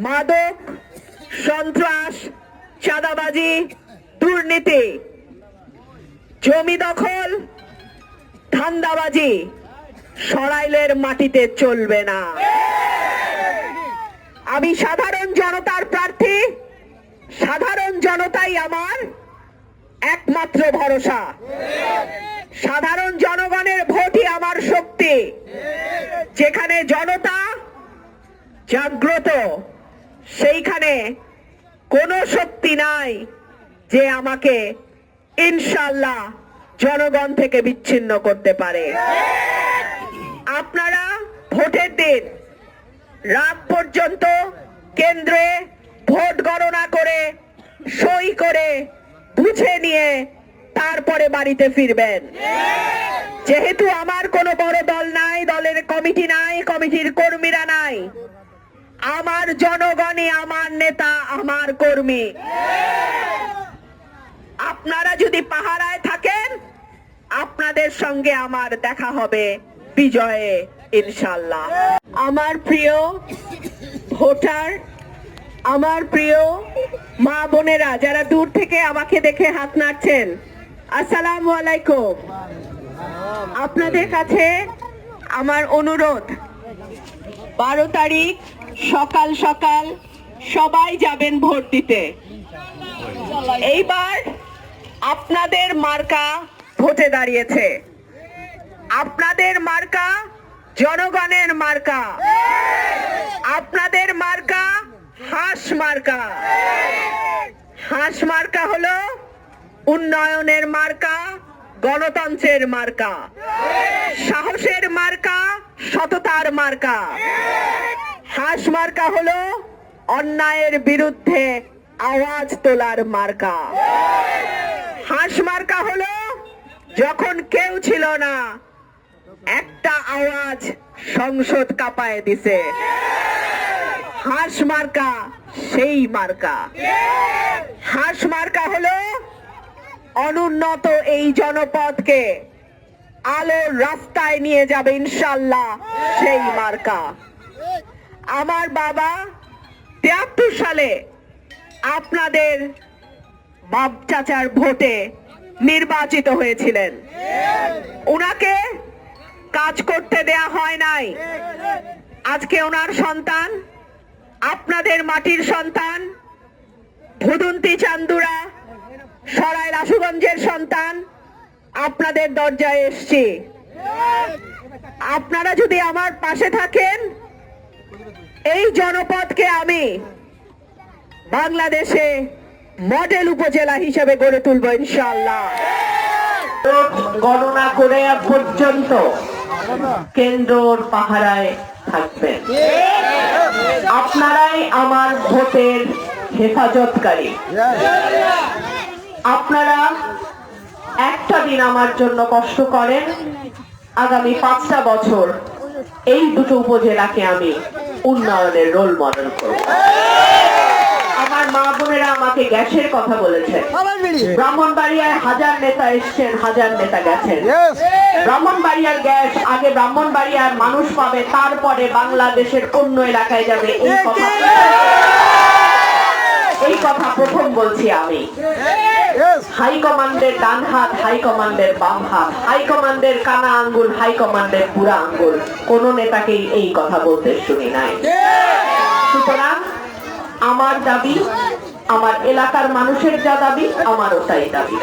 মাদক, সন্ত্রাস, চাঁদাবাজি, দুর্নীতি, জমি দখল, ধান্দাবাজি সরাইলের মাটিতে চলবে না। আমি সাধারণ জনতার প্রার্থী, সাধারণ জনতাই আমার একমাত্র ভরসা। সাধারণ জনগণের ভোটই আমার শক্তি। যেখানে জনতা জাগ্রত, সেইখানে কোনো শক্তি নাই যে আমাকে ইনশাআল্লাহ জনগণ থেকে বিচ্ছিন্ন করতে পারে। আপনারা ভোটের দিন রাত পর্যন্ত কেন্দ্রে ভোট গণনা করে সই করে বুঝে নিয়ে তারপরে বাড়িতে ফিরবেন। যেহেতু আমার কোনো বড় দল নাই, দলের কমিটি নাই, কমিটির কর্মীরা নাই, আমার জনগণই আমার নেতা, আমার কর্মী। আপনারা যদি পাহারায় থাকেন, আপনাদের সঙ্গে আমার দেখা হবে বিজয়ে ইনশাআল্লাহ। আমার প্রিয় ভোটার, আমার প্রিয় মা বোনেরা যারা দূর থেকে আমাকে দেখে হাত নাড়ছেন, আসসালামু আলাইকুম। আপনাদের কাছে আমার অনুরোধ, 12 তারিখ সকাল সকাল সবাই যাবেন ভোট দিতে। এইবার আপনাদের মার্কা ভোটে দাঁড়িয়েছে। আপনাদের মার্কা জনগণের মার্কা। আপনাদের মার্কা হাঁস মার্কা। হাঁস মার্কা হলো উন্নয়নের মার্কা, গণতন্ত্রের মার্কা, সাহসের মার্কা, সততার মার্কা। হাঁস মার্কা হলো অন্যায়ের বিরুদ্ধে আওয়াজ তোলার মার্কা। হাঁস মার্কা হলো যখন কেউ ছিল না, একটা আওয়াজ সংসদ কাঁপায় দিছে। হাঁস মার্কা সেই মার্কা। হাঁস মার্কা হলো অনুন্নত এই জনপদকে আলোর রাস্তায় নিয়ে যাবে ইনশাআল্লাহ, সেই মার্কা। আমার বাবা 73 সালে আপনাদের বাপ চাচার ভোটে নির্বাচিত হয়েছিলেন। উনাকে কাজ করতে দেয়া হয় নাই। আজকে ওনার সন্তান, আপনাদের মাটির সন্তান, ভুদুন্তি চান্দুরা, সরাইল আশুগঞ্জের সন্তান, আপনাদের দরজায় এসছি। আপনারা যদি আমার পাশে থাকেন, এই জনপদকে আমি বাংলাদেশে মডেল উপজেলা হিসেবে গড়ে তুলব ইনশাআল্লাহ। গণনা করে পর্যন্ত কেন্দ্রর পাহারায় থাকবেন। আপনারাই আমার ভোটের হেফাজতকারী। আপনারা একটা দিন আমার জন্য কষ্ট করেন, আগামী 5টা বছর এই দুটো উপজেলাকে আমি উন্নয়নের রোল মডেল করব। আমার মা বোনেরা আমাকে গ্যাসের কথা বলেছেন। ব্রাহ্মণবাড়িয়ায় 1000 নেতা এসছেন, 1000 নেতা গেছেন। ব্রাহ্মণবাড়িয়ার গ্যাস আগে ব্রাহ্মণবাড়িয়ার মানুষ পাবে, তারপরে বাংলাদেশের অন্য এলাকায় যাবে। এই কথা প্রথম বলছি আমি। হাইকমান্ডের ডান হাত, হাইকমান্ডের বাম হাত, হাইকমান্ডের কানা আঙ্গুল, হাইকমান্ডের বুড়া আঙ্গুল, কোন নেতাকেই এই কথা বলতে শুনি নাই। সুতরাং আমার দাবি, আমার এলাকার মানুষের যা দাবি, আমারও তাই দাবি।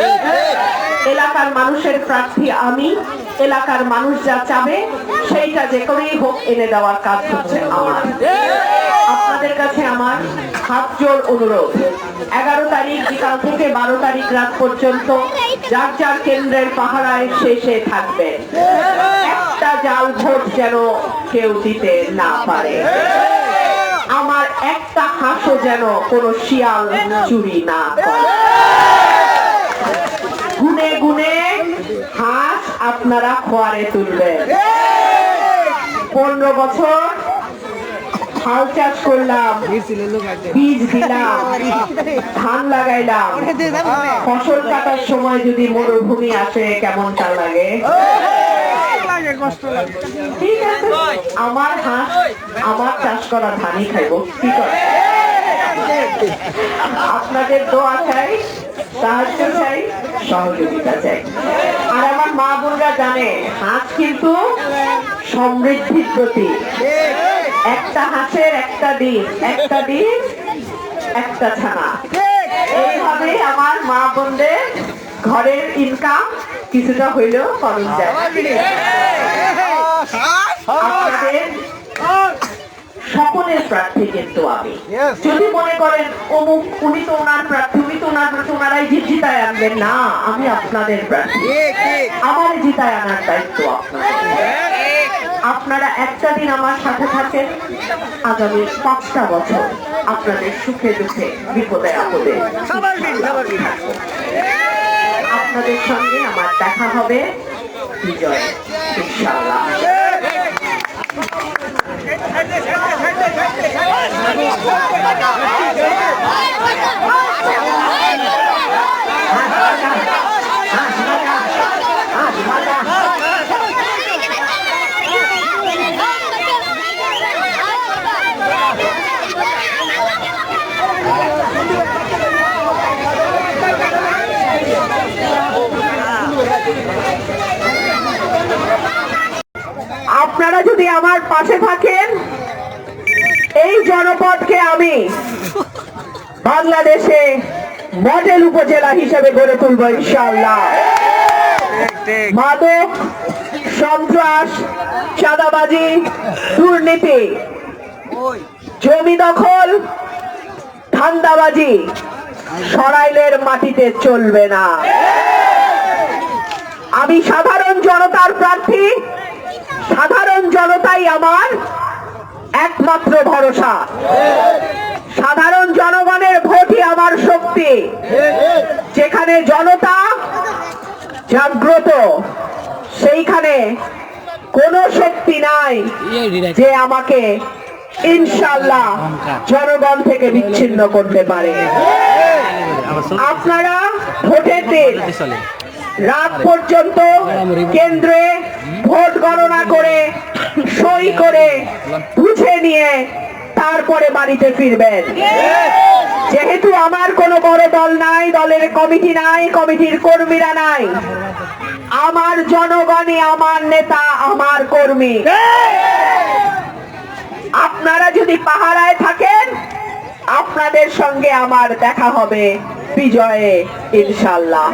এলাকার মানুষের প্রার্থী আমি। এলাকার মানুষ যা চাবে সেইটা যে করেই হোক এনে দেওয়ার কাজ হচ্ছে আমার। আপনাদের কাছে আমার হাত জোড় অনুরোধ, 11 তারিখ বিকাল থেকে 12 তারিখ রাত পর্যন্ত যার যার কেন্দ্রের পাহারায় শেষে থাকবে। একটা জাল ভোট যেন কেউ দিতে না পারে। আমার একটা হাঁসও যেন কোনো শিয়াল চুরি না করে। গুনে গুনে হাঁস আপনারা খোয়ারে তুলবেন। 15 বছর হাল চাষ করলাম, বীজ দিলাম, ধান লাগাইলাম, ফসল কাটার সময় যদি মরুভূমি আসে কেমনটা লাগে? ঠিক আছে, আমার হাঁস আমার চাষ করা ধানই খাইব, কি করে? আপনাদের দোয়া চাই, সাহায্য চাই, সহযোগিতা চাই। আর আমার মা বোনরা জানে হাঁস কিন্তু সমৃদ্ধির প্রতীক। একটা হাঁসের একটা ডিম, একটা ডিম একটা ছানা। এইভাবে আমার মা বোনদের ঘরের ইনকাম কিছুটা হইলেও খরচ যায়। আপনাদের সকলের প্রার্থী কিন্তু আমি। যদি মনে করেন অমুক উনি তো ওনার প্রার্থী, উনি তো ওনারাই জিতায় আনবেন, না, আমি আপনাদের প্রার্থী, আমার জিতায় আনার দায়িত্ব আপনাদের। আপনারা একটা দিন আমার সাথে থাকেন, আগামী 5টা বছর আপনাদের সুখে দুঃখে বিপদে আপদে আপনাদের সঙ্গে আমার দেখা হবে বিজয়, ইনশাআল্লাহ। আপনারা যদি আমার পাশে থাকেন, এই জনপদকে আমি বাংলাদেশে মডেল উপজেলা হিসেবে গড়ে তুলব, ইনশাআল্লাহ। মাদক, সন্ত্রাস, চাঁদাবাজি, দুর্নীতি, জমি দখল, ধান্দাবাজি সরাইলের মাটিতে চলবে না। আমি সাধারণ জনতার প্রার্থী, সাধারণ জনতাই আমার একমাত্র ভরসা, সাধারণ জনগণের ভোটই আমার শক্তি। যেখানে জনতা জাগ্রত, সেইখানে কোনো শক্তি নাই যে আমাকে ইনশাআল্লাহ জনগণ থেকে বিচ্ছিন্ন করতে পারে। আপনারা ভোটের দিন রাত পর্যন্ত কেন্দ্রে ভোট গণনা করে সই করে বুঝে নিয়ে তারপরে বাড়িতে ফিরবেন। যেহেতু আমার কোনো বড় দল নাই, দলের কমিটি নাই, কমিটির কর্মীরা নাই, আমার জনগণই আমার নেতা, আমার কর্মী। আপনারা যদি পাহারায় থাকেন, আপনাদের সঙ্গে আমার দেখা হবে বিজয়ে, ইনশাআল্লাহ।